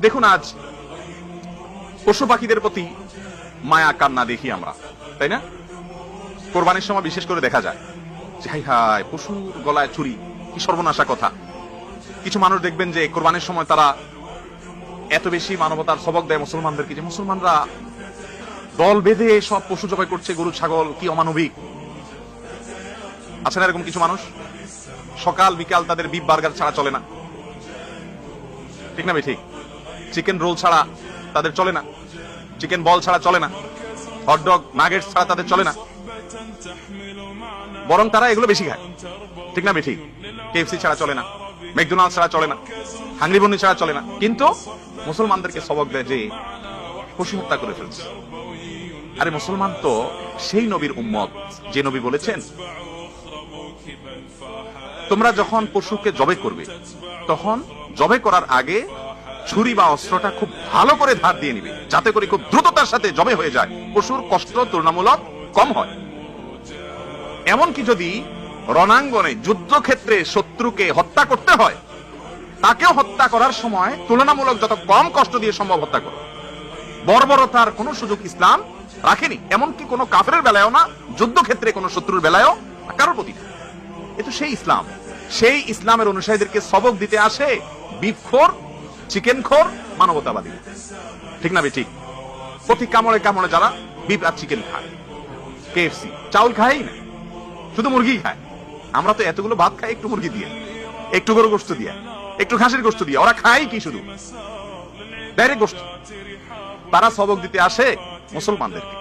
দেখুন আজ পশু পাখিদের প্রতি মায়া কান্না দেখি আমরা, তাই না? কোরবানির সময় বিশেষ করে দেখা যায় যে হাই হাই পশুর গলায় ছুরি, কি সর্বনাশা কথা। কিছু মানুষ দেখবেন যে কোরবানির সময় তারা এত বেশি মানবতার সবক দেয় মুসলমানদেরকে, যে মুসলমানরা দল বেঁধে সব পশু জবাই করছে, গরু ছাগল, কি অমানবিক। আছে না এরকম কিছু মানুষ? সকাল বিকাল তাদের বিফ বার্গার ছাড়া চলে না, ঠিক না ভাই? ঠিক। চিকেন রোল ছাড়া তাদের চলে না, চিকেন বল ছাড়া চলে না, হটডগ নাগেটস ছাড়া তাদের চলে না, বরং তারা এগুলো বেশি খায়, ঠিক না ভাই? ঠিক। কেএফসি ছাড়া চলে না, ম্যাকডোনাল্ডস ছাড়া চলে না, হাংরি বন্নি ছাড়া চলে না। কিন্তু মুসলমানদেরকে সবক দেয় যে পশু হত্যা করে ফেলছে। আরে মুসলমান তো সেই নবীর উম্মত যে নবী বলেছেন তোমরা যখন পশুকে জবে করবে তখন জবে করার আগে ছুরি বা অস্ত্রটা খুব ভালো করে ধার দিয়ে নিবে, যাতে করে খুব দ্রুততার সাথে জবে হয়ে যায়, পশুর কষ্ট তুলনামূলক কম হয়। এমনকি যদি রণাঙ্গনে যুদ্ধক্ষেত্রে শত্রুকে হত্যা করতে হয়, তাকেও হত্যা করার সময় তুলনামূলক যত কম কষ্ট দিয়ে সম্ভব হত্যা করো। বর্বরতার কোন সুযোগ ইসলাম রাখেনি, এমনকি কোন কাফেরের বেলায়ও না, যুদ্ধক্ষেত্রে কোন শত্রুর বেলায়ও কারোর প্রতি না। এ তো সেই ইসলাম। সেই ইসলামের অনুসারীদেরকে সবক দিতে আসে বিফখোর, চিকেনখোর, মানবতাবাদী, ঠিক না ভাই? ঠিক। প্রতি কামড়ে কামড়ে যারা বিফ আর চিকেন খায়, কেএফসি চাউল খায় না, শুধু মুরগি খায়। আমরা তো এতগুলো ভাত খাই একটু মুরগি দিয়ে, একটু গরু গোশত দিয়ে, একটু খাসির গোশত দিয়ে। ওরা খায় কি? শুধু ডাইরেক্ট গোশত। তারা সবক দিতে আসে মুসলমানদেরকে।